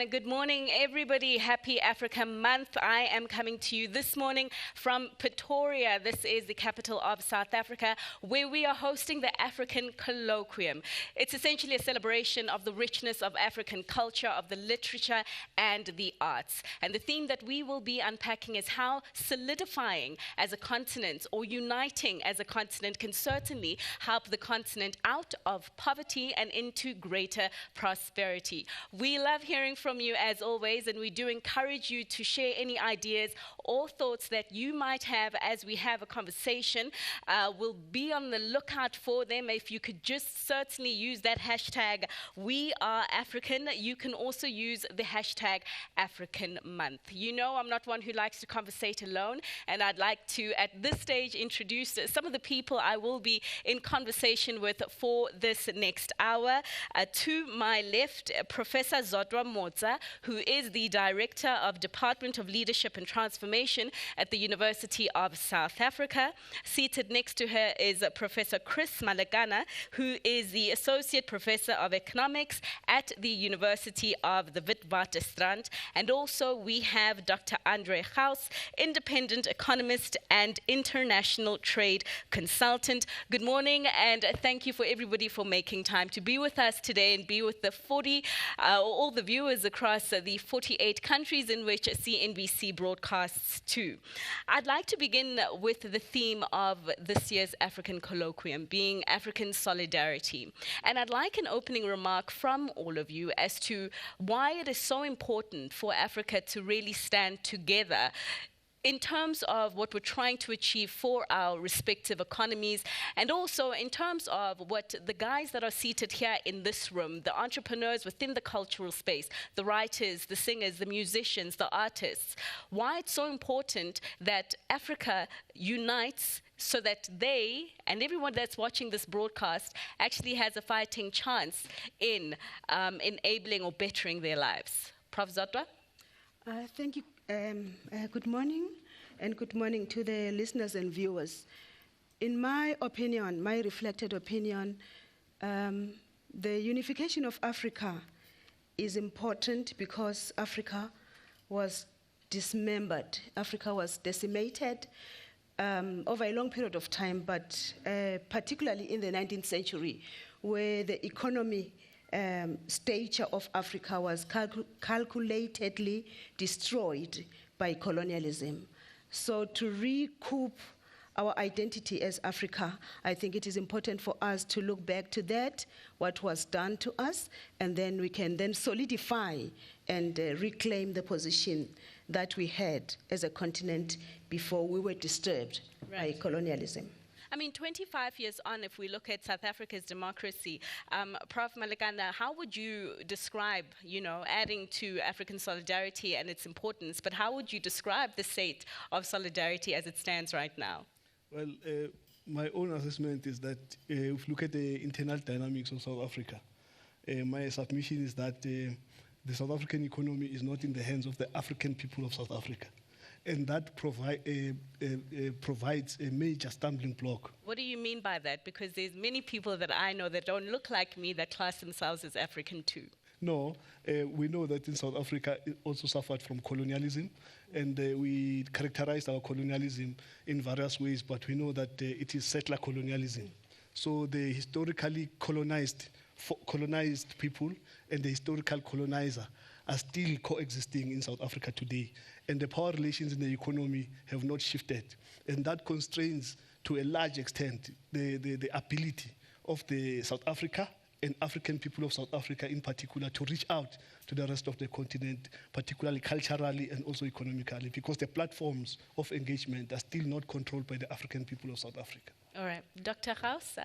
and good morning, everybody. Happy Africa Month. I am coming to you this morning from Pretoria. This is the capital of South Africa, where we are hosting the African Colloquium. It's essentially a celebration of the richness of African culture, of the literature, and the arts. And the theme that we will be unpacking is how solidifying as a continent or uniting as a continent can certainly help the continent out of poverty and into greater prosperity. We love hearing from you as always, and we do encourage you to share any ideas or thoughts that you might have as we have a conversation. We'll be on the lookout for them. If you could just certainly use that hashtag #WeAreAfrican. You can also use the hashtag African Month. You know I'm not one who likes to conversate alone, and I'd like to, at this stage, introduce some of the people I will be in conversation with for this next hour. To my left, Professor Zodwa Motsa, who is the Director of Department of Leadership and Transformation at the University of South Africa. Seated next to her is Professor Chris Malagana, who is the Associate Professor of Economics at the University of the Witwatersrand. And also we have Dr. Andre Gauss, Independent Economist and International Trade Consultant. Good morning, and thank you for everybody for making time to be with us today and be with the all the viewers across the 48 countries in which CNBC broadcasts to. I'd like to begin with the theme of this year's African Colloquium, being African solidarity. And I'd like an opening remark from all of you as to why it is so important for Africa to really stand together in terms of what we're trying to achieve for our respective economies, and also in terms of what the guys that are seated here in this room, the entrepreneurs within the cultural space, the writers, the singers, the musicians, the artists, why it's so important that Africa unites so that they and everyone that's watching this broadcast actually has a fighting chance in enabling or bettering their lives. Prof. Zodwa? Thank you. Good morning, and good morning to the listeners and viewers. In my opinion, my reflected opinion, the unification of Africa is important because Africa was dismembered. Africa was decimated over a long period of time, but particularly in the 19th century, where the economy stature of Africa was calculatedly destroyed by colonialism. So to recoup our identity as Africa, I think it is important for us to look back to that, what was done to us, and then we can then solidify and reclaim the position that we had as a continent before we were disturbed by colonialism. I mean, 25 years on, if we look at South Africa's democracy, Prof. Malagana, how would you describe, adding to African solidarity and its importance, but how would you describe the state of solidarity as it stands right now? Well, my own assessment is that if you look at the internal dynamics of South Africa, my submission is that the South African economy is not in the hands of the African people of South Africa. And that provides a major stumbling block. What do you mean by that? Because there's many people that I know that don't look like me that class themselves as African too. No, we know that in South Africa it also suffered from colonialism, and we characterized our colonialism in various ways, but we know that it is settler colonialism. So the historically colonized people and the historical colonizer are still coexisting in South Africa today. And the power relations in the economy have not shifted. And that constrains, to a large extent, the ability of the South Africa and African people of South Africa in particular to reach out to the rest of the continent, particularly culturally and also economically, because the platforms of engagement are still not controlled by the African people of South Africa. All right. Dr. Gauss?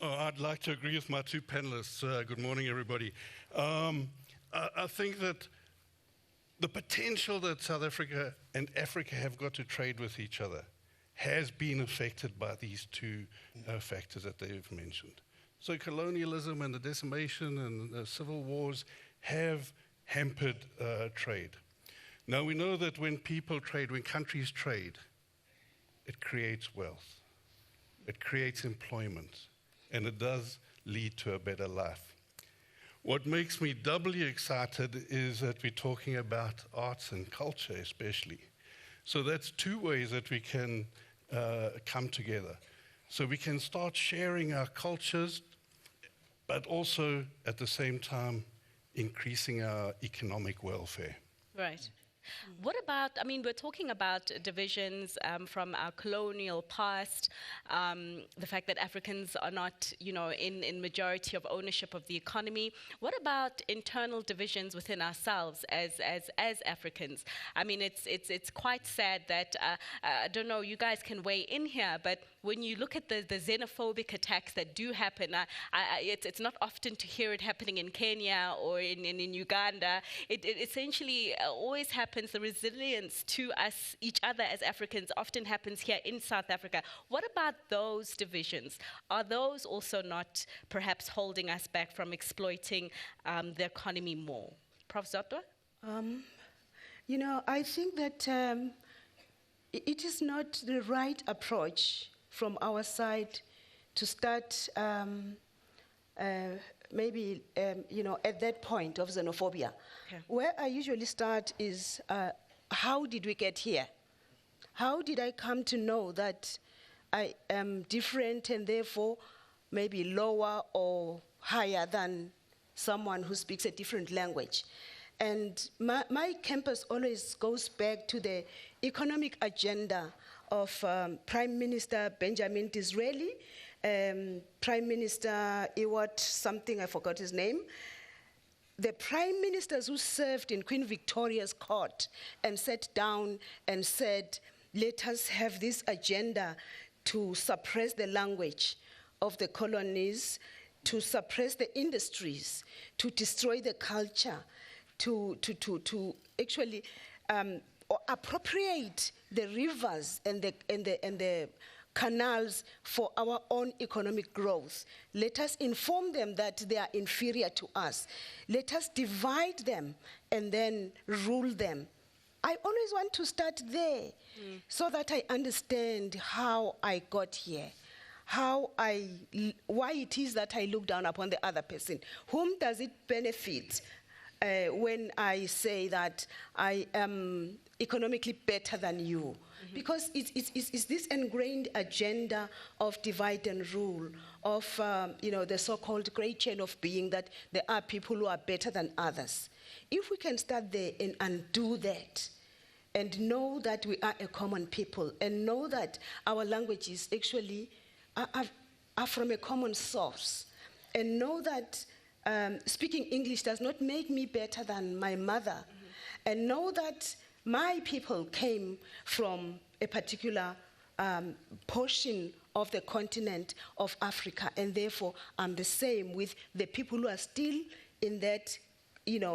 I'd like to agree with my two panelists. Good morning, everybody. I think that the potential that South Africa and Africa have got to trade with each other has been affected by these two factors that they've mentioned. So colonialism and the decimation and the civil wars have hampered trade. Now we know that when people trade, when countries trade, it creates wealth, it creates employment, and it does lead to a better life. What makes me doubly excited is that we're talking about arts and culture especially. So that's two ways that we can come together. So we can start sharing our cultures, but also at the same time increasing our economic welfare. Right. What about, I mean, we're talking about divisions from our colonial past, the fact that Africans are not, in majority of ownership of the economy. What about internal divisions within ourselves as Africans? I mean, it's quite sad that, I don't know, you guys can weigh in here, but when you look at the xenophobic attacks that do happen, it's not often to hear it happening in Kenya or in Uganda. It essentially always happens. The resilience to us, each other as Africans, often happens here in South Africa. What about those divisions? Are those also not perhaps holding us back from exploiting the economy more? Prof. Zotwa? I think that it is not the right approach from our side to start maybe, at that point of xenophobia. Okay. Where I usually start is, how did we get here? How did I come to know that I am different and therefore maybe lower or higher than someone who speaks a different language? And my campus always goes back to the economic agenda of Prime Minister Benjamin Disraeli, Prime Minister Ewart something, I forgot his name. The prime ministers who served in Queen Victoria's court and sat down and said, let us have this agenda to suppress the language of the colonies, to suppress the industries, to destroy the culture, to actually appropriate the rivers and the canals for our own economic growth. Let us inform them that they are inferior to us. Let us divide them and then rule them. I always want to start there so that I understand how I got here, why it is that I look down upon the other person. Whom does it benefit when I say that I am economically better than you? Because it's this ingrained agenda of divide and rule, of the so-called great chain of being, that there are people who are better than others. If we can start there and undo that, and know that we are a common people, and know that our languages actually are from a common source, and know that speaking English does not make me better than my mother, and know that my people came from a particular portion of the continent of Africa, and therefore I'm the same with the people who are still in that,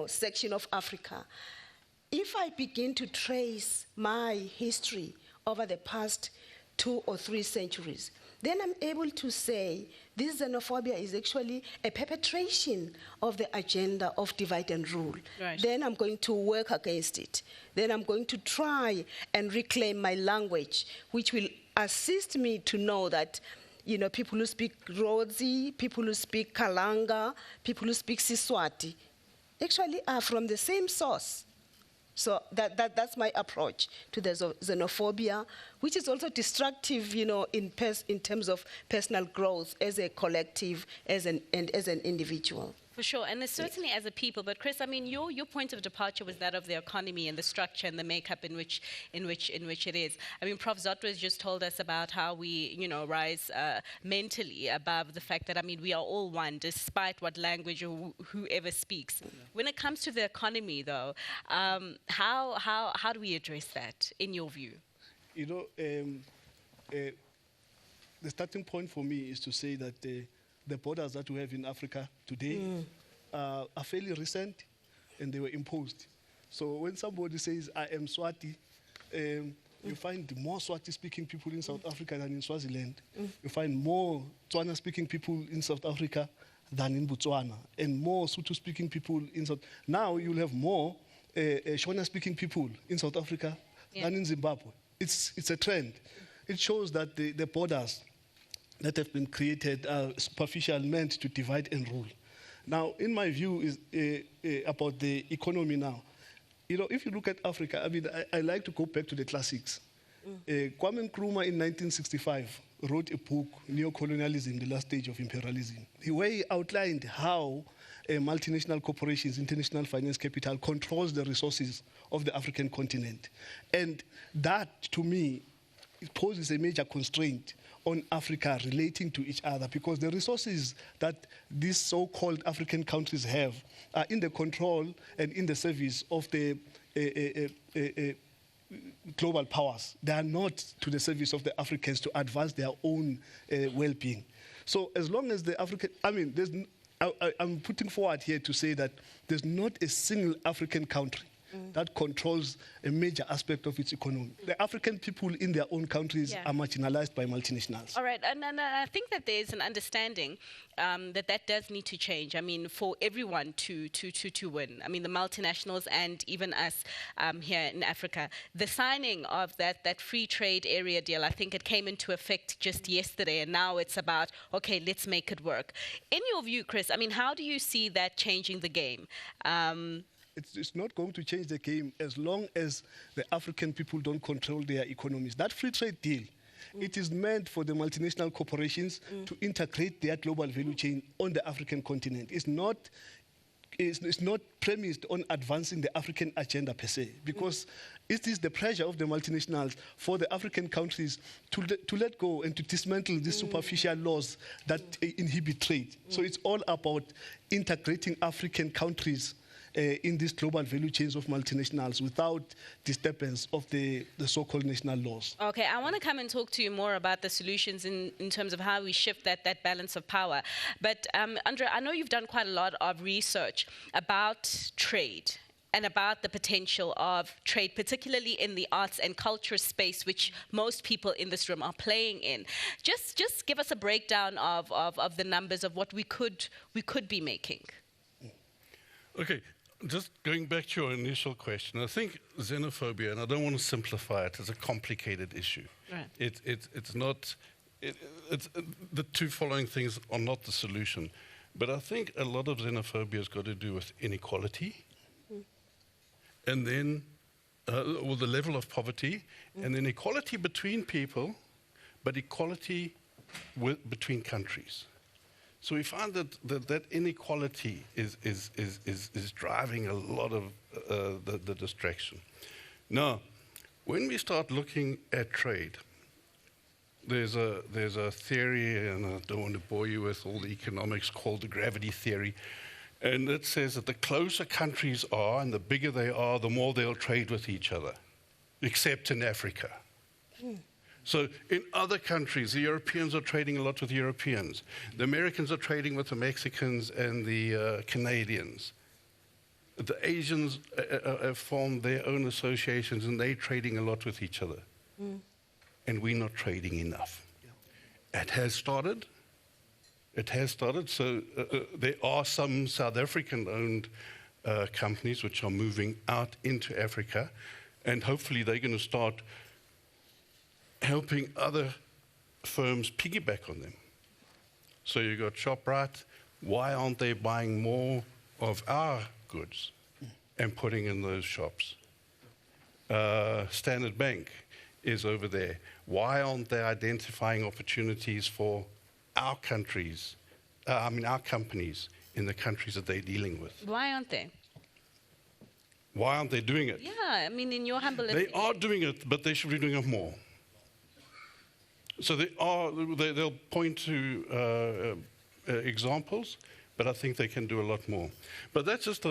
section of Africa. If I begin to trace my history over the past 2 or 3 centuries, then I'm able to say this xenophobia is actually a perpetration of the agenda of divide and rule. Right. Then I'm going to work against it. Then I'm going to try and reclaim my language, which will assist me to know that, people who speak Rodzi, people who speak Kalanga, people who speak Siswati, actually are from the same source. So that's my approach to the xenophobia, which is also destructive, in terms of personal growth as a collective, as an individual. For sure, and certainly as a people. But Chris, I mean, your point of departure was that of the economy and the structure and the makeup in which it is. I mean, Prof. Zotwa has just told us about how we, rise mentally above the fact that, we are all one, despite what language or whoever speaks. Yeah. When it comes to the economy, though, how do we address that, in your view? The starting point for me is to say that the borders that we have in Africa today are fairly recent, and they were imposed. So when somebody says, I am Swati, you find more Swati-speaking people in South Africa than in Swaziland. You find more Tswana-speaking people in South Africa than in Botswana, and more Sotho-speaking people in South. Now you'll have more Shona-speaking people in South Africa than in Zimbabwe. It's a trend. It shows that the borders that have been created are superficial, meant to divide and rule. Now, in my view, is about the economy now. You know, if you look at Africa, I mean, I like to go back to the classics. Kwame Nkrumah in 1965 wrote a book, Neo-Colonialism, the Last Stage of Imperialism, where he outlined how multinational corporations, international finance capital controls the resources of the African continent. And that, to me, it poses a major constraint on Africa relating to each other, because the resources that these so-called African countries have are in the control and in the service of the global powers. They are not to the service of the Africans to advance their own well-being. So as long as the African, I mean, I'm putting forward here to say that there's not a single African country that controls a major aspect of its economy. The African people in their own countries are marginalized by multinationals. All right, and I think that there's an understanding that does need to change. I mean, for everyone to win. I mean, the multinationals and even us here in Africa. The signing of that free trade area deal, I think it came into effect just yesterday, and now it's about, okay, let's make it work. In your view, Chris, I mean, how do you see that changing the game? It's not going to change the game as long as the African people don't control their economies. That free trade deal, it is meant for the multinational corporations to integrate their global value chain on the African continent. It's not premised on advancing the African agenda per se, because it is the pressure of the multinationals for the African countries to let go and to dismantle these superficial laws that inhibit trade. So it's all about integrating African countries in these global value chains of multinationals without disturbance of the so-called national laws. Okay, I want to come and talk to you more about the solutions in terms of how we shift that balance of power. But Andre, I know you've done quite a lot of research about trade and about the potential of trade, particularly in the arts and culture space, which most people in this room are playing in. Just give us a breakdown of the numbers of what we could be making. Okay. Just going back to your initial question, I think xenophobia, and I don't want to simplify it, is a complicated issue. Right. It's not, the two following things are not the solution. But I think a lot of xenophobia has got to do with inequality, and then, or the level of poverty, and then equality between people, but equality between countries. So we find that inequality is driving a lot of the distraction. Now, when we start looking at trade, there's a theory, and I don't want to bore you with all the economics, called the gravity theory, and it says that the closer countries are and the bigger they are, the more they'll trade with each other, except in Africa. So in other countries, the Europeans are trading a lot with Europeans. The Americans are trading with the Mexicans and the Canadians. The Asians have formed their own associations, and they're trading a lot with each other. And we're not trading enough. It has started. It has started. So there are some South African-owned companies which are moving out into Africa, and hopefully they're going to start helping other firms piggyback on them. So you got ShopRite. Why aren't they buying more of our goods and putting in those shops? Standard Bank is over there. Why aren't they identifying opportunities for our countries, our companies in the countries that they're dealing with? Why aren't they? Why aren't they doing it? Yeah, I mean, in your humble They are doing it, but they should be doing it more. So they'll point to examples, but I think they can do a lot more. But that's just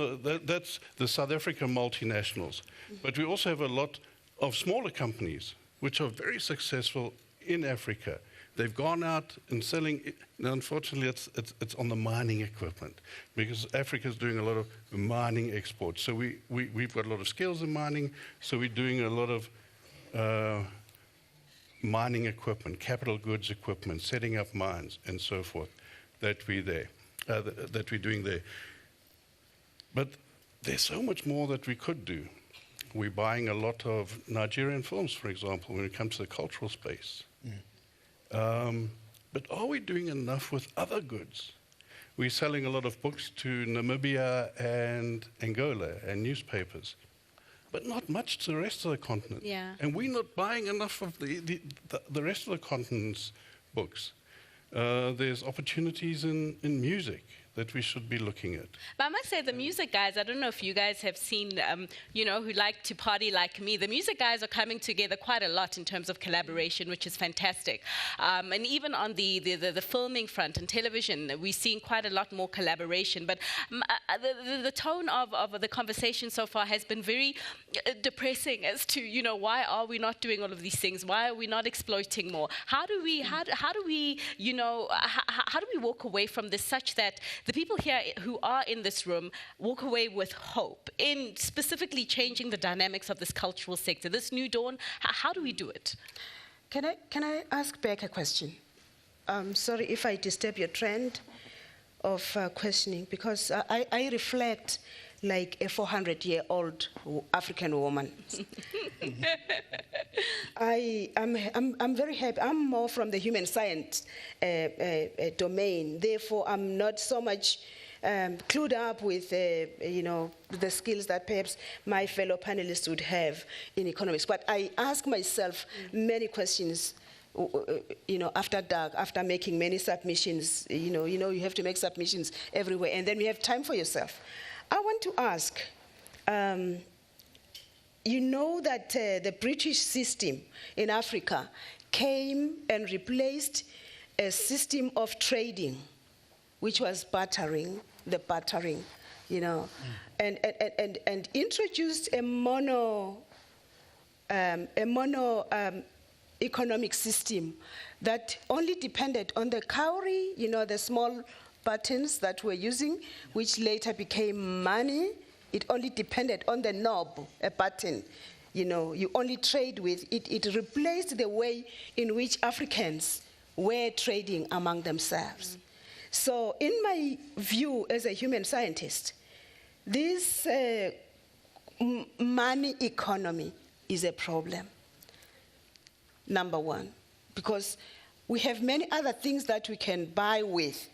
that's the South African multinationals. But we also have a lot of smaller companies which are very successful in Africa. They've gone out and selling. Now, unfortunately, it's on the mining equipment, because Africa is doing a lot of mining exports. So we've got a lot of skills in mining. So we're doing a lot of mining equipment, capital goods equipment, setting up mines, and so forth, that we're doing there. But there's so much more that we could do. We're buying a lot of Nigerian films, for example, when it comes to the cultural space. But are we doing enough with other goods? We're selling a lot of books to Namibia and Angola and newspapers, but not much to the rest of the continent. Yeah. And we're not buying enough of the rest of the continent's books. There's opportunities in music that we should be looking at. But I must say, the music guys, I don't know if you guys have seen, who like to party like me. The music guys are coming together quite a lot in terms of collaboration, which is fantastic. And even on the filming front and television, we're seeing quite a lot more collaboration. But the tone of the conversation so far has been very depressing as to, why are we not doing all of these things? Why are we not exploiting more? How do we walk away from this such that the people here who are in this room walk away with hope in specifically changing the dynamics of this cultural sector, this new dawn? How do we do it? Can I ask back a question? Sorry if I disturb your trend of questioning, because I reflect like a 400-year-old African woman. I'm very happy. I'm more from the human science domain. Therefore, I'm not so much clued up with the skills that perhaps my fellow panelists would have in economics. But I ask myself many questions. After dark, after making many submissions, you have to make submissions everywhere, and then you have time for yourself. I want to ask, that the British system in Africa came and replaced a system of trading, which was bartering, and introduced a mono economic system that only depended on the cowrie, the small buttons that we're using, which later became money. It only depended on the knob, a button. You only trade with it. It replaced the way in which Africans were trading among themselves. So in my view as a human scientist, this money economy is a problem. Number one, because we have many other things that we can buy with,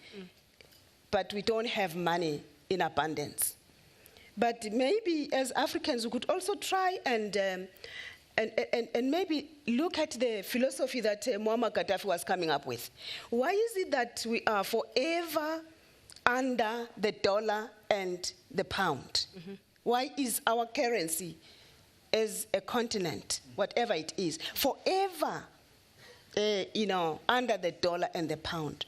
but we don't have money in abundance. But maybe as Africans, we could also try and maybe look at the philosophy that Muammar Gaddafi was coming up with. Why is it that we are forever under the dollar and the pound? Why is our currency as a continent, whatever it is, forever under the dollar and the pound?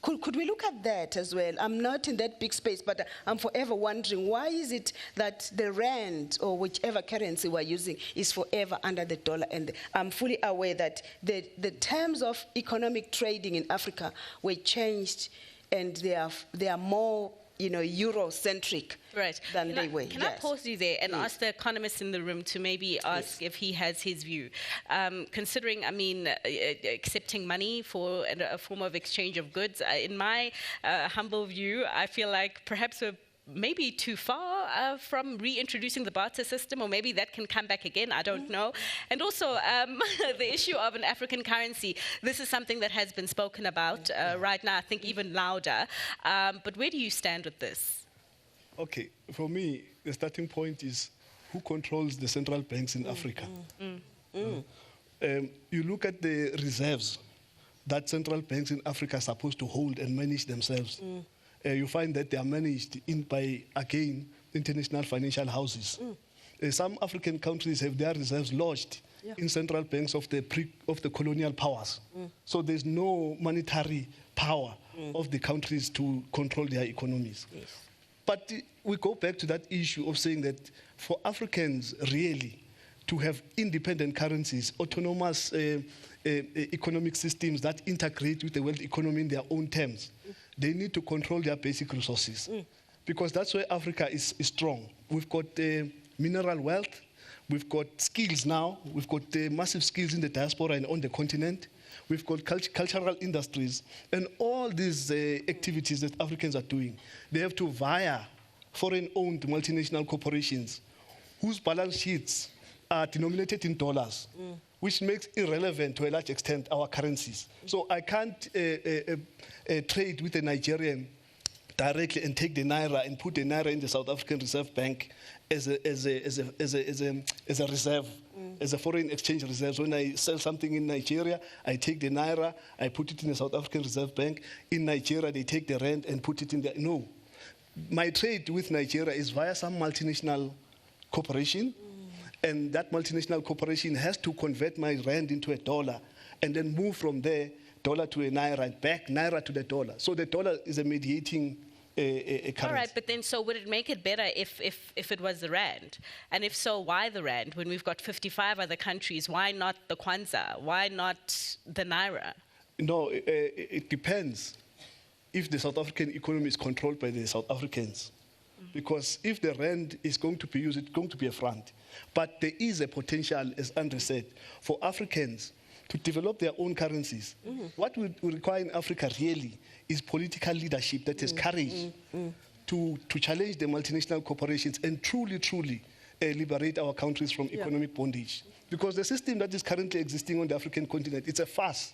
Could we look at that as well? I'm not in that big space, but I'm forever wondering, why is it that the rand or whichever currency we're using is forever under the dollar? And I'm fully aware that the terms of economic trading in Africa were changed, and they are more Eurocentric than they were. Can I pause you there and ask the economist in the room to maybe ask if he has his view? Considering, accepting money for a form of exchange of goods, in my humble view, I feel like perhaps we're maybe too far from reintroducing the barter system, or maybe that can come back again, I don't know. And also, the issue of an African currency, this is something that has been spoken about right now, I think even louder. But where do you stand with this? Okay, for me, the starting point is who controls the central banks in Africa. You look at the reserves that central banks in Africa are supposed to hold and manage themselves. You find that they are managed by, again, international financial houses. Some African countries have their reserves lodged in central banks of the colonial powers. So there's no monetary power of the countries to control their economies. But we go back to that issue of saying that for Africans really to have independent currencies, autonomous economic systems that integrate with the world economy in their own terms, they need to control their basic resources. Because that's where Africa is strong. We've got mineral wealth, we've got skills now, we've got massive skills in the diaspora and on the continent, we've got cultural industries, and all these activities that Africans are doing, they have to via foreign-owned multinational corporations whose balance sheets are denominated in dollars, which makes irrelevant to a large extent our currencies. So I can't trade with a Nigerian directly and take the naira and put the naira in the South African Reserve Bank as a reserve, as a foreign exchange reserve. So when I sell something in Nigeria, I take the naira, I put it in the South African Reserve Bank. In Nigeria, they take the rand and put it in there. No. My trade with Nigeria is via some multinational corporation, and that multinational corporation has to convert my rand into a dollar and then move from there, dollar to a naira, and back naira to the dollar. So the dollar is a mediating currency. All right, but then so would it make it better if it was the rand? And if so, why the rand? When we've got 55 other countries, why not the kwanza? Why not the naira? No, it depends if the South African economy is controlled by the South Africans. Because if the rand is going to be used, it's going to be a front. But there is a potential, as Andre said, for Africans to develop their own currencies. What we require in Africa really is political leadership that has courage to challenge the multinational corporations and truly liberate our countries from economic bondage. Because the system that is currently existing on the African continent, it's a farce.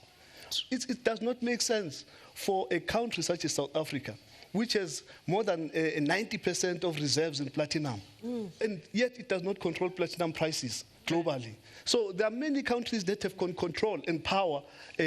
It does not make sense for a country such as South Africa, which has more than 90% of reserves in platinum, and yet it does not control platinum prices globally. So there are many countries that have control and power,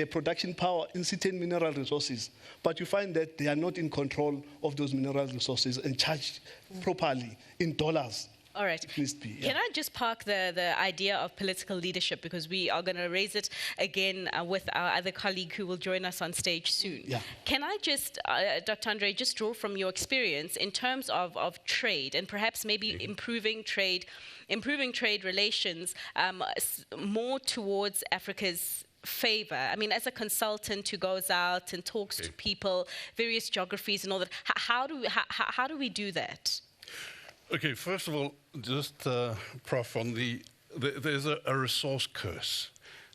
production power in certain mineral resources, but you find that they are not in control of those mineral resources and charged properly in dollars. All right. Can I just park the idea of political leadership, because we are going to raise it again with our other colleague who will join us on stage soon. Yeah. Can I just, Dr. Andre, just draw from your experience in terms of trade and perhaps maybe improving trade relations more towards Africa's favor? I mean, as a consultant who goes out and talks to people, various geographies and all that, how do we do that? Okay, first of all, just, Prof, on there's a resource curse.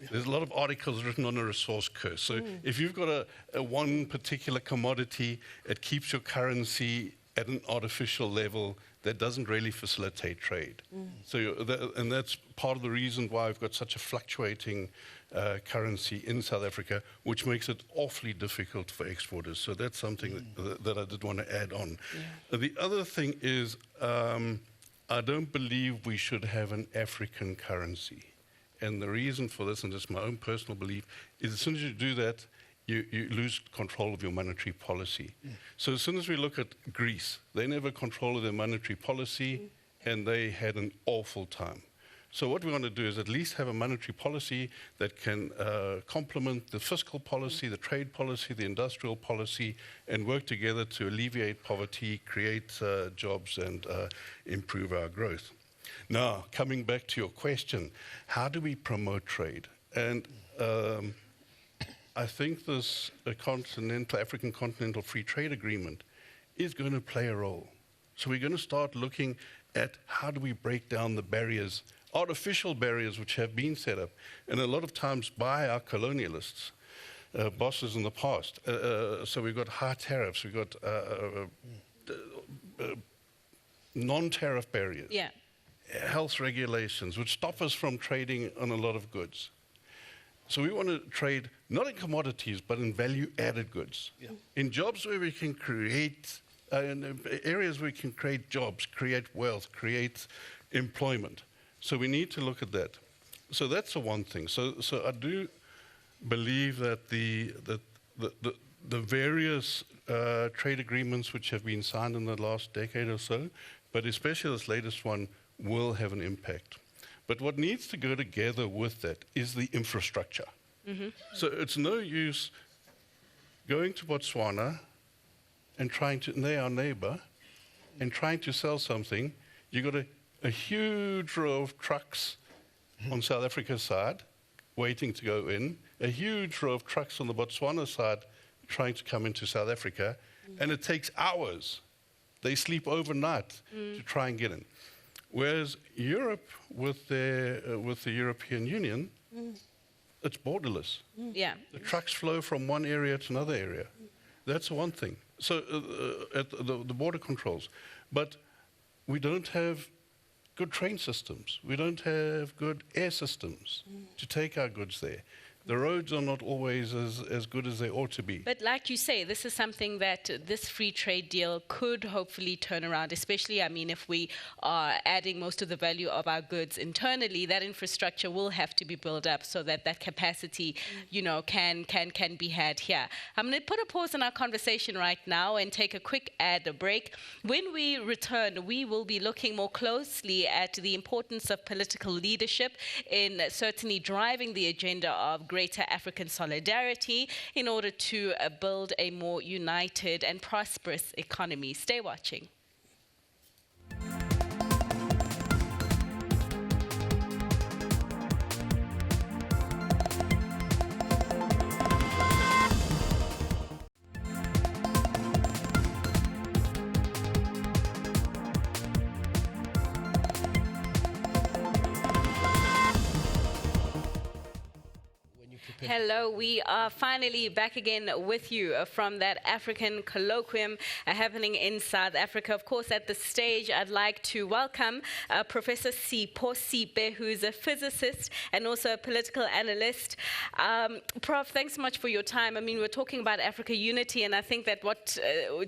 There's a lot of articles written on a resource curse. So if you've got a one particular commodity, it keeps your currency at an artificial level that doesn't really facilitate trade. So, and that's part of the reason why we've got such a fluctuating currency in South Africa, which makes it awfully difficult for exporters. So that's something that I did want to add on. The other thing is, I don't believe we should have an African currency. And the reason for this, and just my own personal belief, is as soon as you do that, you lose control of your monetary policy. So as soon as we look at Greece, they never controlled their monetary policy, and they had an awful time. So what we want to do is at least have a monetary policy that can complement the fiscal policy, the trade policy, the industrial policy, and work together to alleviate poverty, create jobs, and improve our growth. Now, coming back to your question, how do we promote trade? And I think this African Continental Free Trade Agreement is going to play a role. So we're going to start looking at how do we break down the barriers, artificial barriers which have been set up, and a lot of times by our colonialists, bosses in the past. So we've got high tariffs, we've got non-tariff barriers, health regulations, which stop us from trading on a lot of goods. So we want to trade not in commodities, but in value-added goods, in jobs where we can create, in areas where we can create jobs, create wealth, create employment. So we need to look at that. So that's the one thing. So I do believe that the various trade agreements which have been signed in the last decade or so, but especially this latest one, will have an impact. But what needs to go together with that is the infrastructure. So it's no use going to Botswana and and they're our neighbor, and trying to sell something. You've got a huge row of trucks on South Africa's side waiting to go in, a huge row of trucks on the Botswana side trying to come into South Africa, and it takes hours. They sleep overnight to try and get in. Whereas Europe, with the European Union, it's borderless. The trucks flow from one area to another area. That's one thing. So at the border controls. But we don't have good train systems. We don't have good air systems to take our goods there. The roads are not always as good as they ought to be. But like you say, this is something that this free trade deal could hopefully turn around, especially, I mean, if we are adding most of the value of our goods internally, that infrastructure will have to be built up so that that capacity, you know, can be had here. I'm going to put a pause in our conversation right now and take a quick ad break. When we return, we will be looking more closely at the importance of political leadership in certainly driving the agenda of greater African solidarity in order to build a more united and prosperous economy. Stay watching. Hello, we are finally back again with you from that African colloquium happening in South Africa. Of course, at the stage, I'd like to welcome Professor Sipho Sipe, who's a physicist and also a political analyst. Prof, thanks so much for your time. I mean, we're talking about Africa unity, and I think that what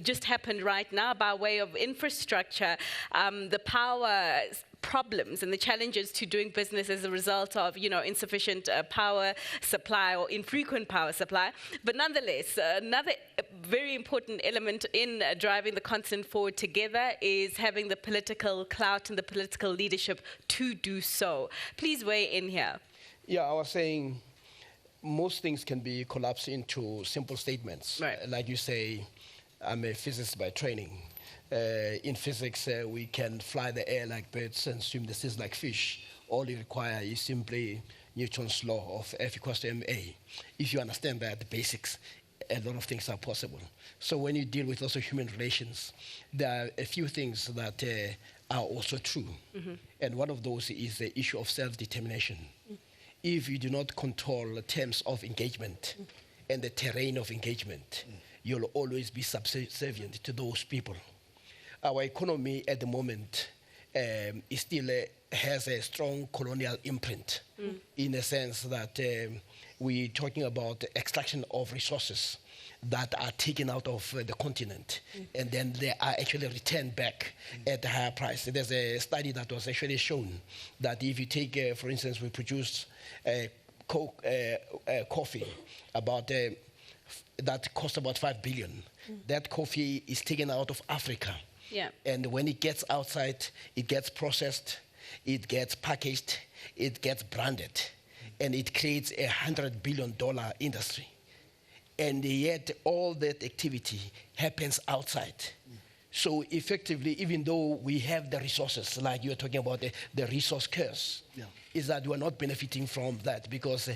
just happened right now by way of infrastructure, the power problems and the challenges to doing business as a result of, you know, insufficient power supply or infrequent power supply. But nonetheless, another very important element in driving the continent forward together is having the political clout and the political leadership to do so. Please weigh in here. Yeah, I was saying most things can be collapsed into simple statements. Right. Like you say, I'm a physicist by training. In physics, we can fly the air like birds and swim the seas like fish. All you require is simply Newton's law of F equals to ma. If you understand that, the basics, a lot of things are possible. So when you deal with also human relations, there are a few things that are also true. Mm-hmm. And one of those is the issue of self-determination. If you do not control the terms of engagement and the terrain of engagement, you'll always be subservient to those people. Our economy at the moment is still has a strong colonial imprint in the sense that we're talking about the extraction of resources that are taken out of the continent and then they are actually returned back at a higher price. There's a study that was actually shown that if you take, for instance, we produce coffee about that costs about 5 billion. That coffee is taken out of Africa. Yeah. And when it gets outside, it gets processed, it gets packaged, it gets branded, and it creates a $100 billion industry. And yet all that activity happens outside. So effectively, even though we have the resources, like you're talking about the resource curse, is that we're not benefiting from that because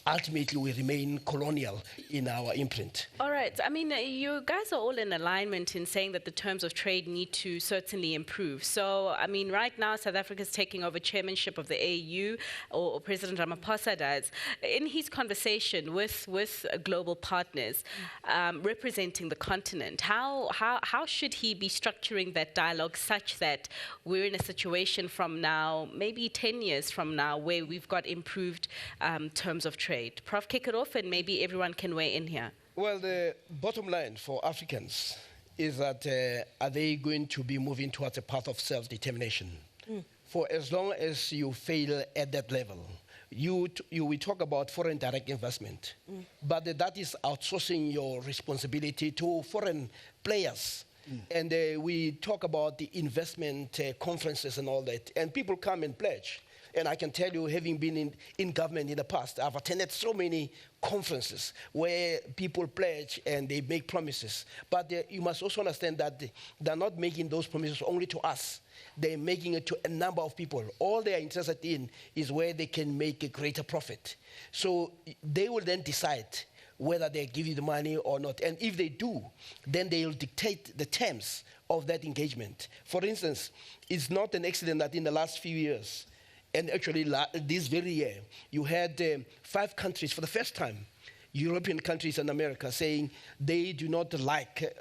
ultimately we remain colonial in our imprint. All right. I mean, you guys are all in alignment in saying that the terms of trade need to certainly improve. So, I mean, right now, South Africa is taking over chairmanship of the AU, or President Ramaphosa does. In his conversation with global partners representing the continent, how should he be structuring that dialogue such that we're in a situation from now, maybe 10 years from now, where we've got improved terms of trade? Prof, kick it off and maybe everyone can weigh in here. Well, the bottom line for Africans is that are they going to be moving towards a path of self-determination? For as long as you fail at that level, we talk about foreign direct investment, but that is outsourcing your responsibility to foreign players. And we talk about the investment conferences and all that, and people come and pledge. And I can tell you, having been in government in the past, I've attended so many conferences where people pledge and they make promises. But you must also understand that they're not making those promises only to us. They're making it to a number of people. All they are interested in is where they can make a greater profit. So they will then decide whether they give you the money or not. And if they do, then they will dictate the terms of that engagement. For instance, it's not an accident that in the last few years, and actually this very year, you had 5 countries for the first time European countries and America, saying they do not like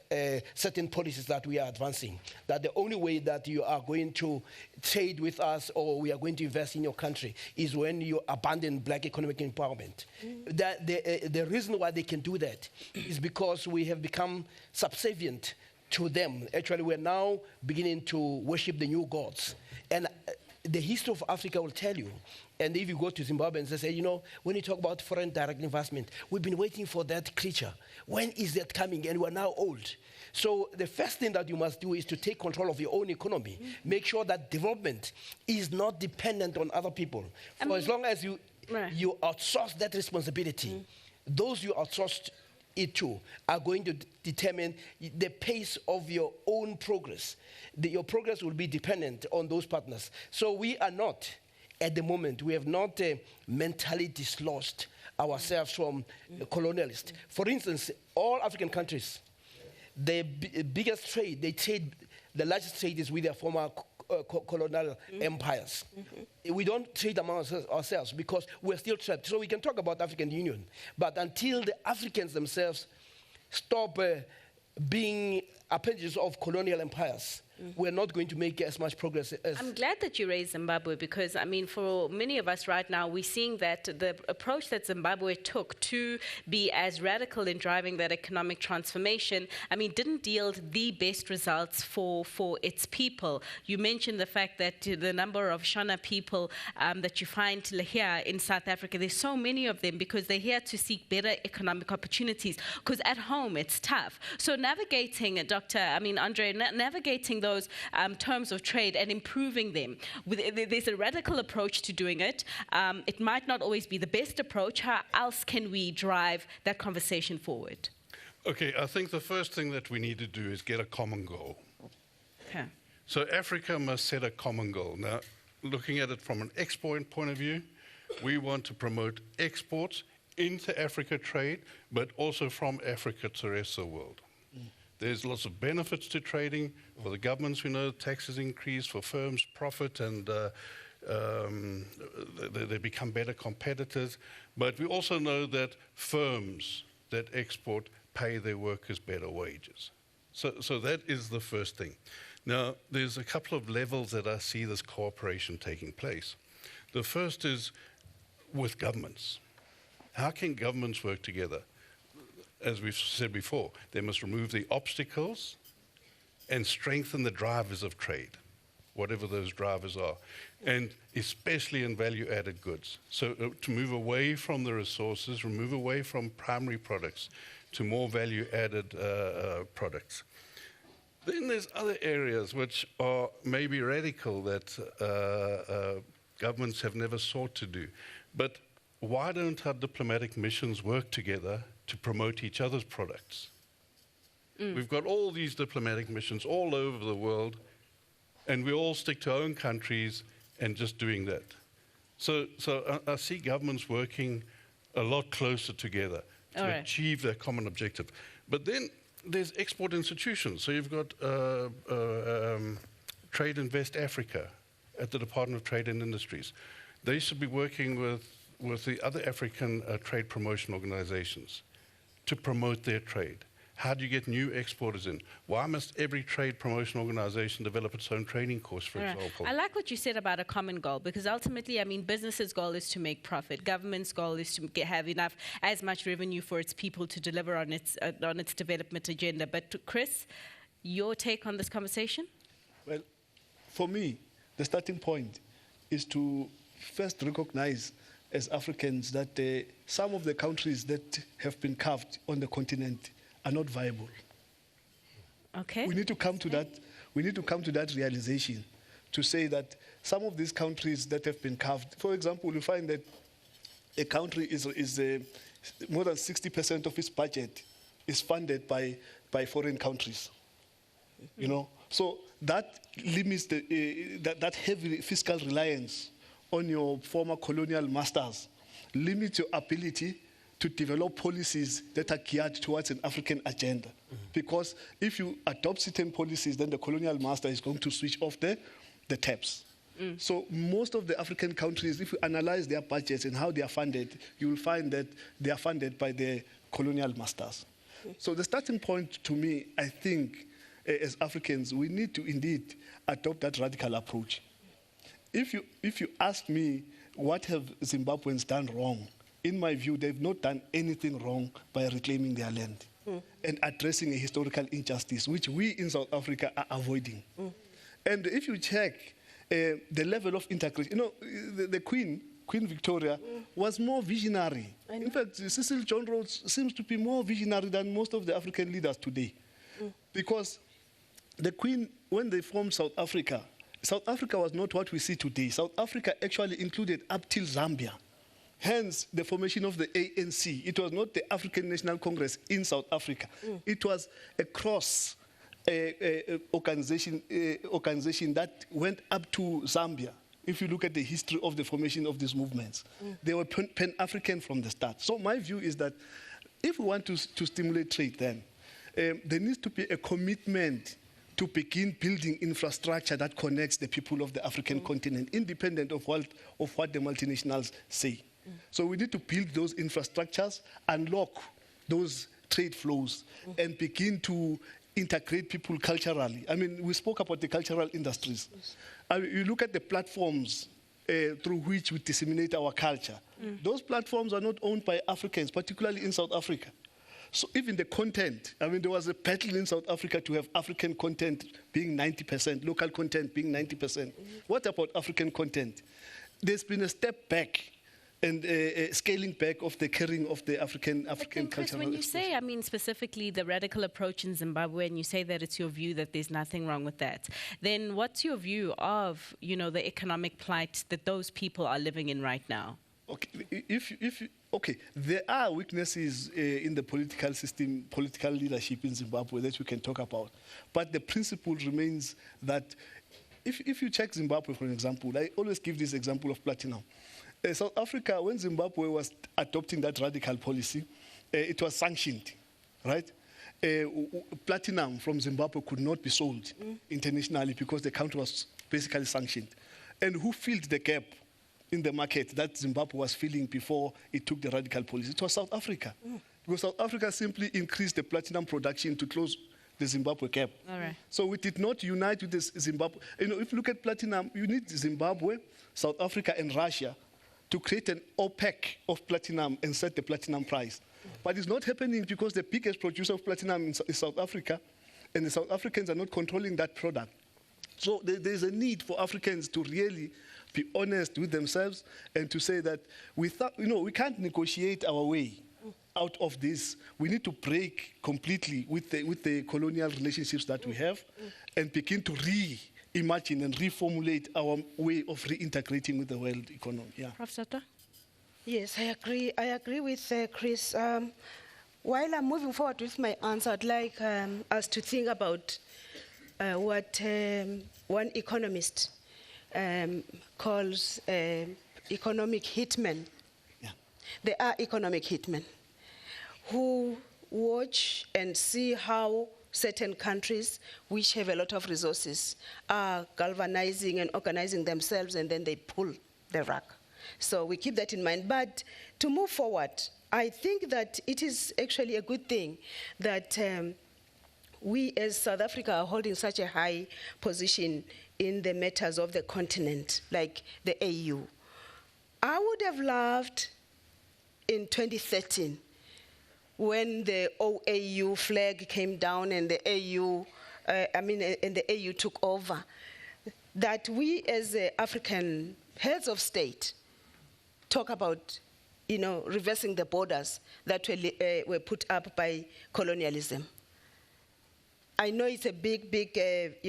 certain policies that we are advancing, that the only way that you are going to trade with us or we are going to invest in your country is when you abandon black economic empowerment. That the reason why they can do that is because we have become subservient to them. Actually, we're now beginning to worship the new gods. And the history of Africa will tell you, and if you go to Zimbabwe and say, when you talk about foreign direct investment, we've been waiting for that creature. When is that coming? And we're now old. So the first thing that you must do is to take control of your own economy. Make sure that development is not dependent on other people. For as long as you outsource that responsibility, those you outsourced it to are going to determine the pace of your own progress. Your progress will be dependent on those partners. So we are not, at the moment, we have not mentally dislodged ourselves from colonialists. For instance, all African countries, the biggest trade, the largest trade is with their former colonial empires. We don't trade among ourselves because we're still trapped. So we can talk about African Union, but until the Africans themselves stop being appendages of colonial empires, we're not going to make as much progress as... I'm glad that you raised Zimbabwe because, I mean, for many of us right now, we're seeing that the approach that Zimbabwe took to be as radical in driving that economic transformation, I mean, didn't yield the best results for its people. You mentioned the fact that the number of Shona people that you find here in South Africa, there's so many of them because they're here to seek better economic opportunities because at home it's tough. So navigating, Andre, navigating those terms of trade and improving them. There's a radical approach to doing it. It might not always be the best approach. How else can we drive that conversation forward? Okay, I think the first thing that we need to do is get a common goal. Okay. So Africa must set a common goal. Now, looking at it from an export point of view, we want to promote exports into Africa trade, but also from Africa to the rest of the world. There's lots of benefits to trading. For the governments, we know taxes increase, for firms, profit, and they become better competitors. But we also know that firms that export pay their workers better wages. So that is the first thing. Now, there's a couple of levels that I see this cooperation taking place. The first is with governments. How can governments work together? As we've said before, they must remove the obstacles and strengthen the drivers of trade, whatever those drivers are, and especially in value-added goods. So to move away from the resources, move away from primary products to more value-added products. Then there's other areas which are maybe radical that governments have never sought to do. But why don't our diplomatic missions work together to promote each other's products? We've got all these diplomatic missions all over the world, and we all stick to our own countries and just doing that. So I see governments working a lot closer together to achieve their common objective. But then there's export institutions. So you've got Trade Invest Africa at the Department of Trade and Industries. They should be working with the other African trade promotion organizations to promote their trade. How do you get new exporters in? Why must every trade promotion organization develop its own training course, for example? I like what you said about a common goal, because ultimately, I mean, business's goal is to make profit. Government's goal is to have as much revenue for its people to deliver on its development agenda. But Chris, your take on this conversation? Well, for me, the starting point is to first recognize as Africans that some of the countries that have been carved on the continent are not viable. Okay. We need to come to that. We need to come to that realization to say that some of these countries that have been carved, for example, you find that a country is more than 60% of its budget is funded by foreign countries. You know, so that limits that heavy fiscal reliance on your former colonial masters, limits your ability to develop policies that are geared towards an African agenda. Because if you adopt certain policies, then the colonial master is going to switch off the taps. So most of the African countries, if you analyze their budgets and how they are funded, you will find that they are funded by the colonial masters. So the starting point to me, I think, as Africans, we need to indeed adopt that radical approach. If you ask me, what have Zimbabweans done wrong? In my view, they've not done anything wrong by reclaiming their land and addressing a historical injustice, which we in South Africa are avoiding. And if you check the level of integration, the Queen Victoria, was more visionary. In fact, Cecil John Rhodes seems to be more visionary than most of the African leaders today. Because the Queen, when they formed South Africa was not what we see today. South Africa actually included up till Zambia. Hence, the formation of the ANC. It was not the African National Congress in South Africa. It was a cross organization that went up to Zambia. If you look at the history of the formation of these movements, they were pan-African from the start. So my view is that if we want to stimulate trade, then there needs to be a commitment to begin building infrastructure that connects the people of the African continent, independent of what the multinationals say. So we need to build those infrastructures, unlock those trade flows, and begin to integrate people culturally. I mean, we spoke about the cultural industries. I mean, you look at the platforms through which we disseminate our culture. Those platforms are not owned by Africans, particularly in South Africa. So even the content, I mean, there was a battle in South Africa to have African content being 90%, local content being 90%. What about African content? There's been a step back and scaling back of the carrying of the African cultural Chris, when you say, I mean, specifically the radical approach in Zimbabwe, and you say that it's your view that there's nothing wrong with that, then what's your view of, the economic plight that those people are living in right now? Okay, there are weaknesses in the political system, political leadership in Zimbabwe that we can talk about. But the principle remains that if you check Zimbabwe, for example, I always give this example of platinum. South Africa, when Zimbabwe was adopting that radical policy, it was sanctioned, right? Platinum from Zimbabwe could not be sold internationally because the country was basically sanctioned. And who filled the gap in the market that Zimbabwe was filling before it took the radical policy? It was South Africa. Because South Africa simply increased the platinum production to close the Zimbabwe gap. All right. So we did not unite with this Zimbabwe. If you look at platinum, you need Zimbabwe, South Africa, and Russia to create an OPEC of platinum and set the platinum price. But it's not happening because the biggest producer of platinum is South Africa, and the South Africans are not controlling that product. So there's a need for Africans to really be honest with themselves and to say that we can't negotiate our way out of this. We need to break completely with the colonial relationships that we have and begin to reimagine and reformulate our way of reintegrating with the world economy. Yeah. Prof. Sata? Yes, I agree. I agree with Chris. While I'm moving forward with my answer, I'd like us to think about what one economist calls economic hitmen. Yeah. There are economic hitmen who watch and see how certain countries which have a lot of resources are galvanizing and organizing themselves, and then they pull the rug. So we keep that in mind. But to move forward, I think that it is actually a good thing that we as South Africa are holding such a high position in the matters of the continent, like the AU. I would have loved in 2013, when the OAU flag came down and the AU, and the AU took over, that we as African heads of state talk about, reversing the borders that were put up by colonialism. I know it's a big, it's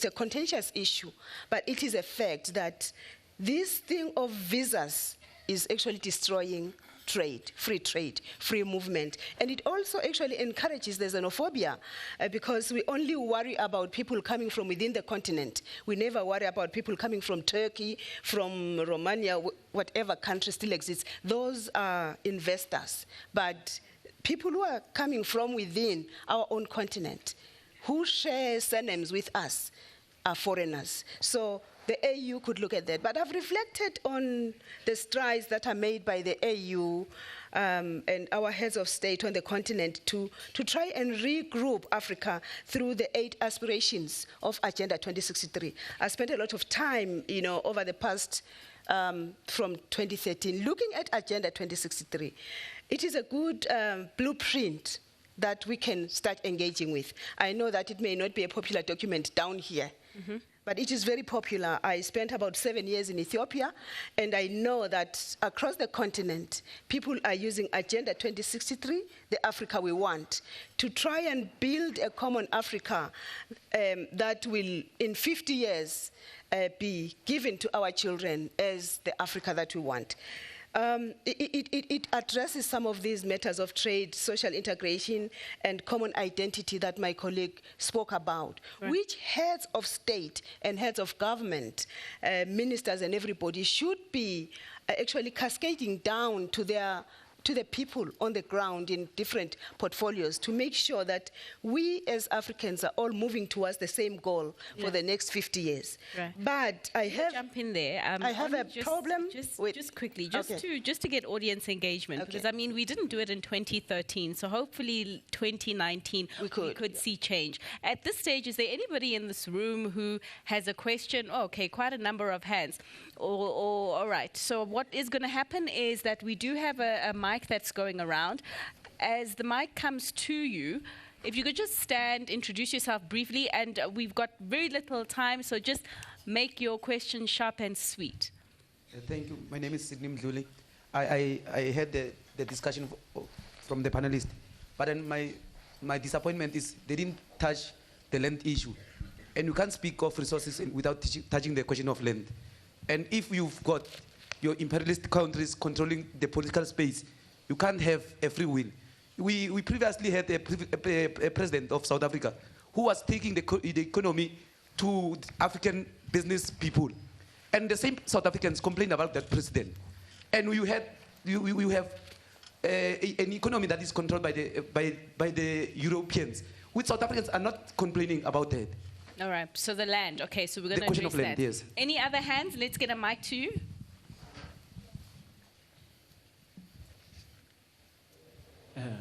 a contentious issue, but it is a fact that this thing of visas is actually destroying trade, free movement. And it also actually encourages the xenophobia because we only worry about people coming from within the continent. We never worry about people coming from Turkey, from Romania, whatever country still exists. Those are investors. But people who are coming from within our own continent, who share surnames with us, are foreigners. So the AU could look at that. But I've reflected on the strides that are made by the AU and our heads of state on the continent to try and regroup Africa through the 8 aspirations of Agenda 2063. I spent a lot of time, over the past, from 2013, looking at Agenda 2063. It is a good blueprint that we can start engaging with. I know that it may not be a popular document down here, but it is very popular. I spent about 7 years in Ethiopia, and I know that across the continent, people are using Agenda 2063, the Africa we want, to try and build a common Africa that will, in 50 years, be given to our children as the Africa that we want. It addresses some of these matters of trade, social integration, and common identity that my colleague spoke about, which heads of state and heads of government, ministers and everybody should be actually cascading down to the people on the ground in different portfolios to make sure that we as Africans are all moving towards the same goal for the next 50 years. Right. But I have jump in there. I have a problem with just quickly, just to get audience engagement, because I mean we didn't do it in 2013, so hopefully 2019 we could see change. At this stage, is there anybody in this room who has a question? Oh, okay, quite a number of hands. All right. So what is going to happen is that we do have a mic that's going around. As the mic comes to you, if you could just stand, introduce yourself briefly, and we've got very little time, so just make your question sharp and sweet. Thank you. My name is Sidney Mdluli. I heard the discussion from the panelists, but then my disappointment is they didn't touch the land issue. And you can't speak of resources without touching the question of land. And if you've got your imperialist countries controlling the political space, you can't have a free will. We previously had a president of South Africa who was taking the economy to African business people. And the same South Africans complained about that president. And you have an economy that is controlled by the Europeans, which South Africans are not complaining about that. All right, so the land. Okay, so we're going to question address of land, that. yes. Any other hands? Let's get a mic to you.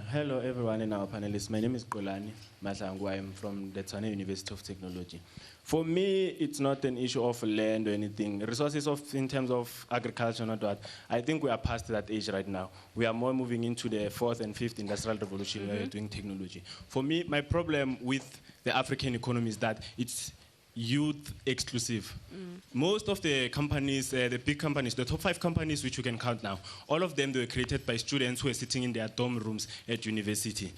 Hello, everyone in our panelists. My name is Golani Mahlangu. I am from the Ditsong University of Technology. For me, it's not an issue of land or anything. Resources in terms of agriculture, not that. I think we are past that age right now. We are more moving into the 4th and 5th industrial revolution where we're doing technology. For me, my problem with the African economy is that it's youth exclusive. Most of the companies, the big companies, the top 5 companies which you can count now, all of them, they were created by students who were sitting in their dorm rooms at university.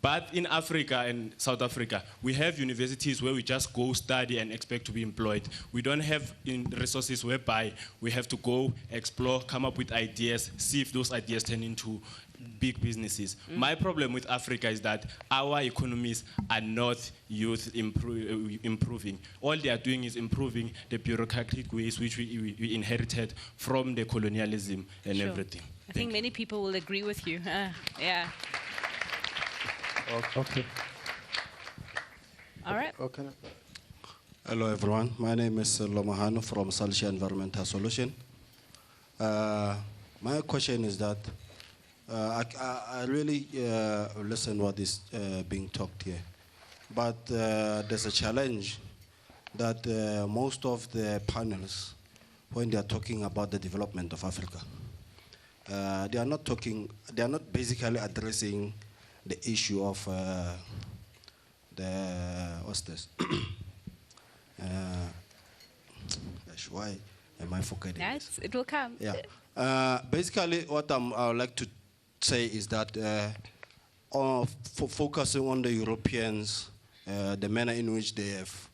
But in Africa and South Africa, we have universities where we just go study and expect to be employed. We don't have resources whereby we have to go explore, come up with ideas, see if those ideas turn into big businesses. My problem with Africa is that our economies are not youth improving. All they are doing is improving the bureaucratic ways which we inherited from the colonialism and everything. I think many people will agree with you. Yeah. Okay. All right. Okay. Hello, everyone. My name is Lomahano from Salcia Environmental Solution. My question is that I really listen what is being talked here, but there's a challenge that most of the panels, when they are talking about the development of Africa, they are not basically addressing the issue of what's this? Why am I forgetting this? It will come. Yeah. Basically, what I would like to say is that focusing on the Europeans, the manner in which they have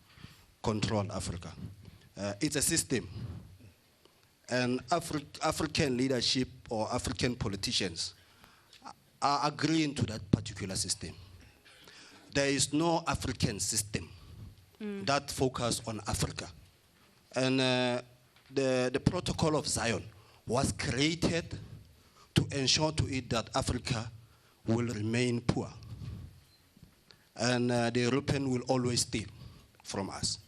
controlled Africa. It's a system. And African leadership or African politicians are agreeing to that particular system. There is no African system that focuses on Africa. And the Protocol of Zion was created to ensure to it that Africa will remain poor. And the European will always steal from us.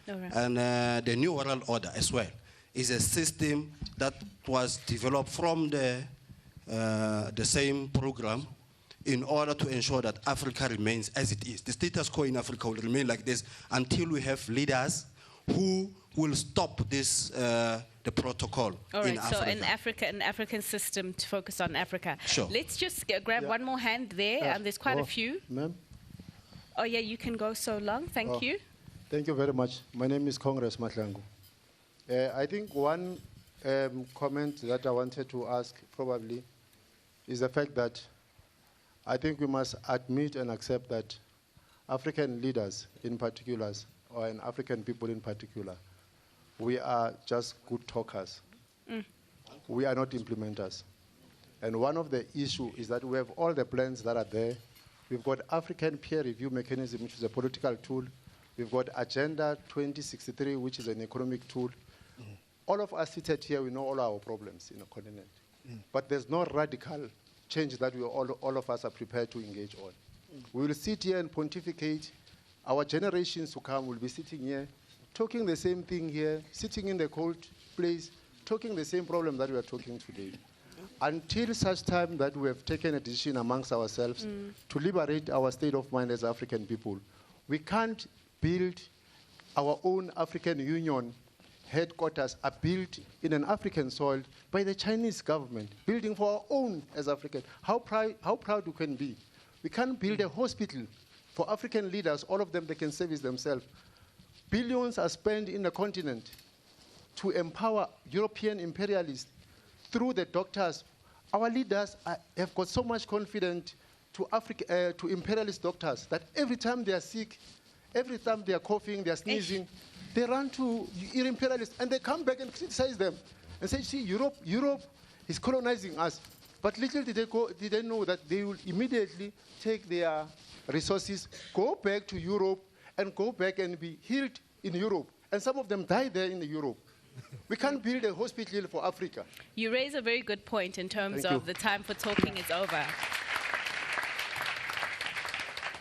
All right. And the New World Order as well is a system that was developed from the same program in order to ensure that Africa remains as it is. The status quo in Africa will remain like this until we have leaders who will stop this, the protocol in Africa. So an African system to focus on Africa. Sure. Let's just grab one more hand there, and there's quite a few. Ma'am? Oh yeah, you can go so long, thank you. Thank you very much. My name is Congress Matlangu. I think one comment that I wanted to ask probably is the fact that I think we must admit and accept that African leaders in particular, or African people in particular, we are just good talkers. We are not implementers. And one of the issues is that we have all the plans that are there. We've got African peer review mechanism, which is a political tool. We've got Agenda 2063, which is an economic tool. All of us seated here, we know all our problems in the continent. But there's no radical change that we all of us are prepared to engage on. We will sit here and pontificate. Our generations to come will be sitting here, talking the same thing here, sitting in the cold place, talking the same problem that we are talking today. Until such time that we have taken a decision amongst ourselves to liberate our state of mind as African people, we can't build our own African Union. Headquarters are built in an African soil by the Chinese government, building for our own as African. How proud we can be. We can't build a hospital for African leaders, all of them, they can service themselves. Billions are spent in the continent to empower European imperialists through the doctors. Our leaders have got so much confidence to imperialist doctors that every time they are sick, every time they are coughing, they are sneezing, they run to imperialists and they come back and criticize them and say, see, Europe is colonizing us. But little did they know that they will immediately take their resources, go back to Europe, and go back and be healed in Europe. And some of them die there in Europe. We can't build a hospital for Africa. You raise a very good point in terms of the time for talking is over.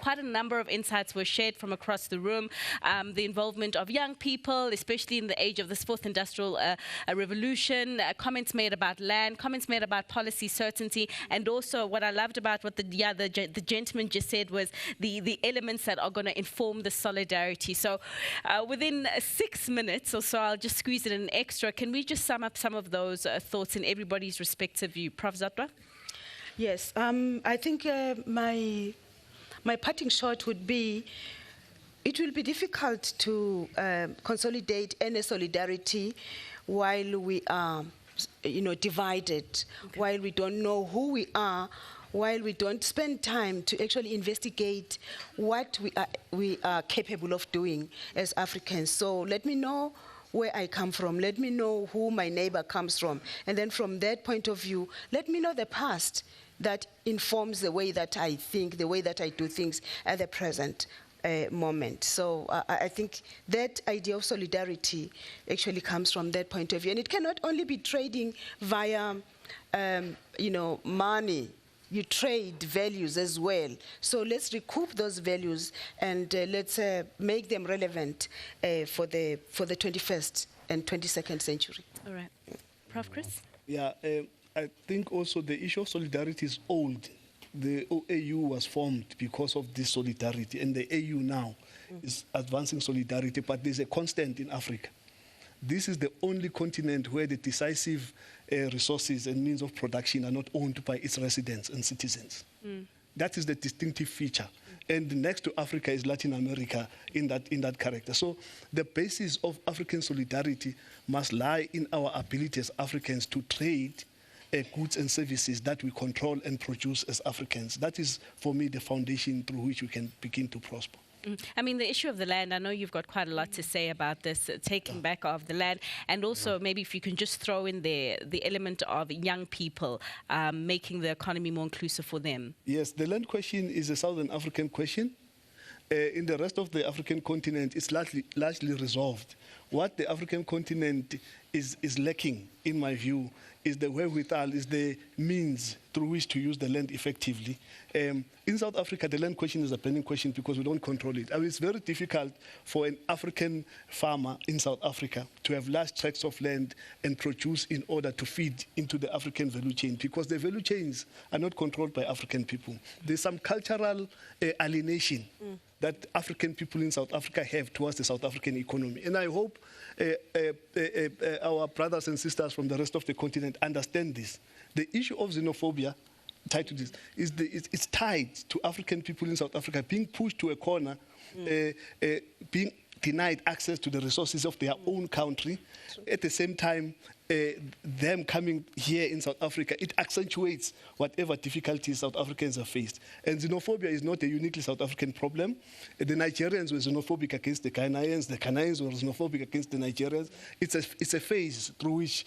Quite a number of insights were shared from across the room. The involvement of young people, especially in the age of this fourth industrial revolution, comments made about land, comments made about policy certainty, and also what I loved about what the gentleman just said was the elements that are going to inform the solidarity. So within 6 minutes or so, I'll just squeeze it in extra. Can we just sum up some of those thoughts in everybody's respective view? Prof. Zatwa? Yes, I think my parting shot would be, it will be difficult to consolidate any solidarity while we are, divided, while we don't know who we are, while we don't spend time to actually investigate what we are capable of doing as Africans. So let me know where I come from. Let me know who my neighbor comes from. And then from that point of view, let me know the past that informs the way that I think, the way that I do things at the present moment. So I think that idea of solidarity actually comes from that point of view. And it cannot only be trading via, money. You trade values as well. So let's recoup those values and let's make them relevant for the 21st and 22nd century. All right. Prof. Chris? Yeah. I think also the issue of solidarity is old. The AU was formed because of this solidarity, and the AU now is advancing solidarity, but there's a constant in Africa. This is the only continent where the decisive resources and means of production are not owned by its residents and citizens. That is the distinctive feature. And next to Africa is Latin America in that character. So the basis of African solidarity must lie in our ability as Africans to trade goods and services that we control and produce as Africans. That is, for me, the foundation through which we can begin to prosper. I mean, the issue of the land, I know you've got quite a lot to say about this, taking back of the land, and also maybe if you can just throw in there the element of young people, making the economy more inclusive for them. Yes, the land question is a Southern African question. In the rest of the African continent, it's largely resolved. What the African continent is lacking, in my view, is the wherewithal, is the means through which to use the land effectively. In South Africa, the land question is a burning question because we don't control it. I mean, it's very difficult for an African farmer in South Africa to have large tracts of land and produce in order to feed into the African value chain because the value chains are not controlled by African people. There's some cultural alienation that African people in South Africa have towards the South African economy. And I hope our brothers and sisters from the rest of the continent understand this. The issue of xenophobia tied to this is it's tied to African people in South Africa being pushed to a corner, being denied access to the resources of their own country. At the same time, them coming here in South Africa, it accentuates whatever difficulties South Africans have faced. And xenophobia is not a uniquely South African problem. The Nigerians were xenophobic against the Ghanaians were xenophobic against the Nigerians. It's a phase through which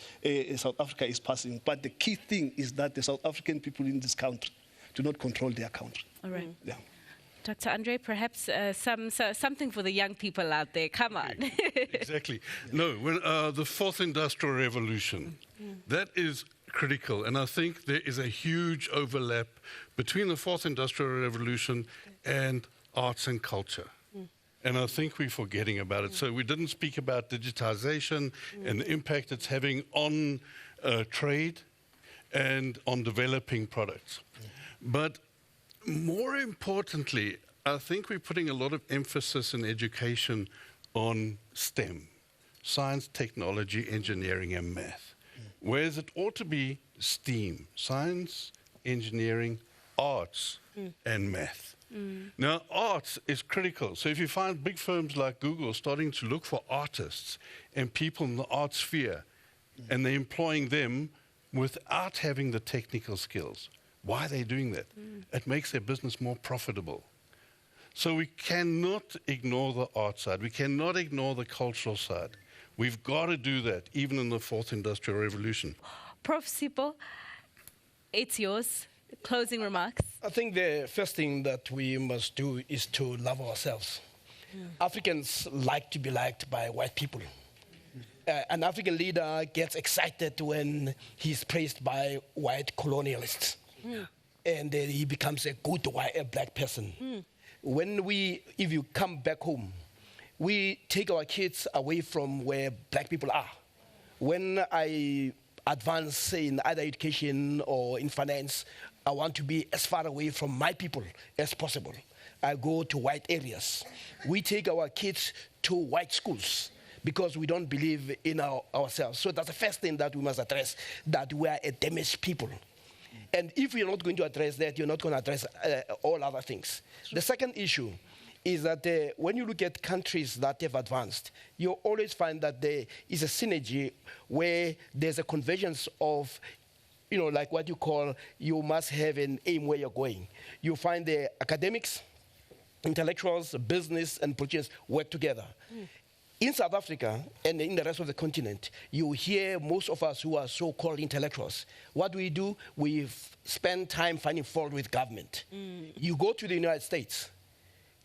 South Africa is passing. But the key thing is that the South African people in this country do not control their country. All right. Yeah. Dr. Andre, perhaps something for the young people out there. Come on. Exactly. No, when, the fourth industrial revolution, that is critical. And I think there is a huge overlap between the fourth industrial revolution and arts and culture. And I think we're forgetting about it. So we didn't speak about digitization and the impact it's having on trade and on developing products. But more importantly, I think we're putting a lot of emphasis in education on STEM, science, technology, engineering, and math, whereas it ought to be STEAM, science, engineering, arts, and math. Now, arts is critical. So if you find big firms like Google starting to look for artists and people in the art sphere, and they're employing them without having the technical skills, why are they doing that? It makes their business more profitable. So we cannot ignore the art side. We cannot ignore the cultural side. We've got to do that, even in the fourth industrial revolution. Prof. Sipho, it's yours. Closing remarks. I think the first thing that we must do is to love ourselves. Africans like to be liked by white people. An African leader gets excited when he's praised by white colonialists. And he becomes a good black person. If you come back home, we take our kids away from where black people are. When I advance in either education or in finance, I want to be as far away from my people as possible. I go to white areas. We take our kids to white schools because we don't believe in ourselves. So that's the first thing that we must address, that we are a damaged people. And if you're not going to address that, you're not going to address all other things. The second issue is that when you look at countries that have advanced, you always find that there is a synergy where there's a convergence of, like what you call, you must have an aim where you're going. You find the academics, intellectuals, business, and politicians work together. In South Africa and in the rest of the continent, you hear most of us who are so-called intellectuals. What do? We spend time finding fault with government. You go to the United States,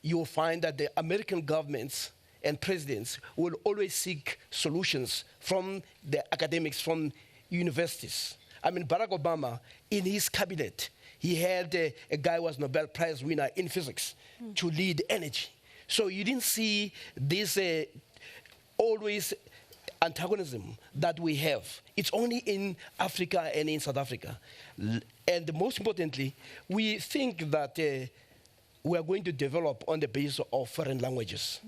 you'll find that the American governments and presidents will always seek solutions from the academics, from universities. I mean, Barack Obama, in his cabinet, he had a guy who was Nobel Prize winner in physics to lead energy. So you didn't see this always antagonism that we have. It's only in Africa and in South Africa. And most importantly, we think that we are going to develop on the basis of foreign languages.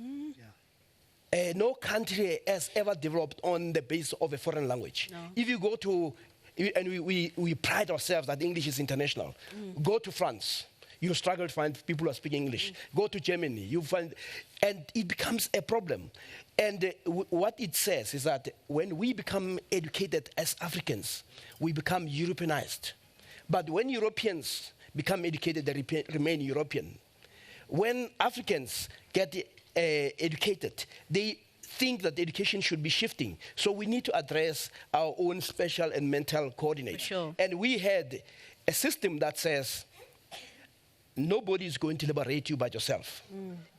No country has ever developed on the basis of a foreign language. No. If you go to, and we pride ourselves that English is international, go to France. You struggle to find people who are speaking English. Go to Germany, you find, and it becomes a problem. And what it says is that when we become educated as Africans, we become Europeanized. But when Europeans become educated, they remain European. When Africans get educated, they think that education should be shifting. So we need to address our own spatial and mental coordinates. Sure. And we had a system that says, nobody is going to liberate you but yourself.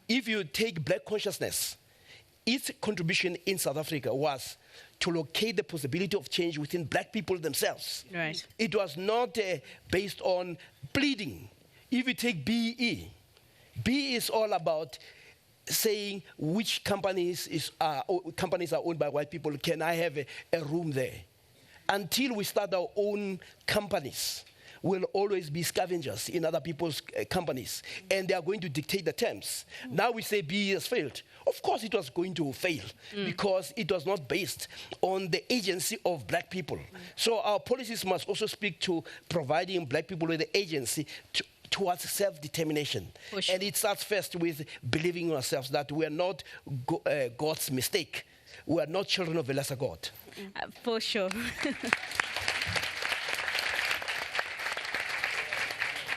If you take black consciousness its contribution in South Africa was to locate the possibility of change within black people themselves. Right. It was not based on pleading. If you take BE is all about saying which companies are owned by white people. Can I have a room there? Until we start our own companies, we'll always be scavengers in other people's companies, and they are going to dictate the terms. Now we say BE has failed. Of course it was going to fail because it was not based on the agency of black people. So our policies must also speak to providing black people with the agency towards self-determination. Sure. And it starts first with believing in ourselves that we are not God's mistake. We are not children of a lesser God. For sure.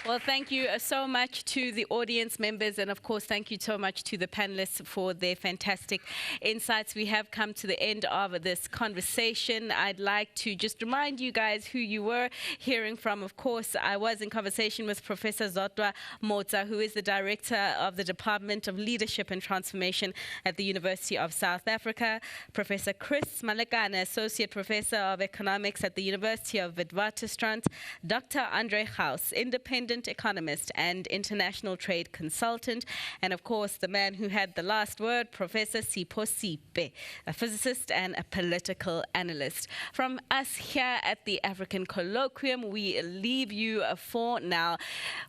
Well, thank you so much to the audience members, and of course, thank you so much to the panelists for their fantastic insights. We have come to the end of this conversation. I'd like to just remind you guys who you were hearing from. Of course, I was in conversation with Professor Zodwa Motsa, who is the Director of the Department of Leadership and Transformation at the University of South Africa, Professor Chris Malekane, Associate Professor of Economics at the University of Witwatersrand, Dr. Andre Gauss, Independent economist and international trade consultant, and of course the man who had the last word, Professor Sipho Sipe, a physicist and a political analyst. From us here at the African Colloquium, we leave you for now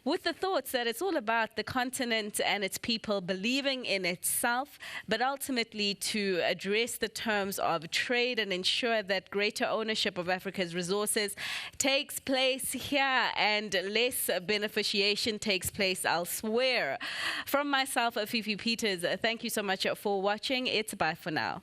with the thoughts that it's all about the continent and its people believing in itself, but ultimately to address the terms of trade and ensure that greater ownership of Africa's resources takes place here and less beneficiation takes place elsewhere. From myself, Fifi Peters, thank you so much for watching. It's bye for now.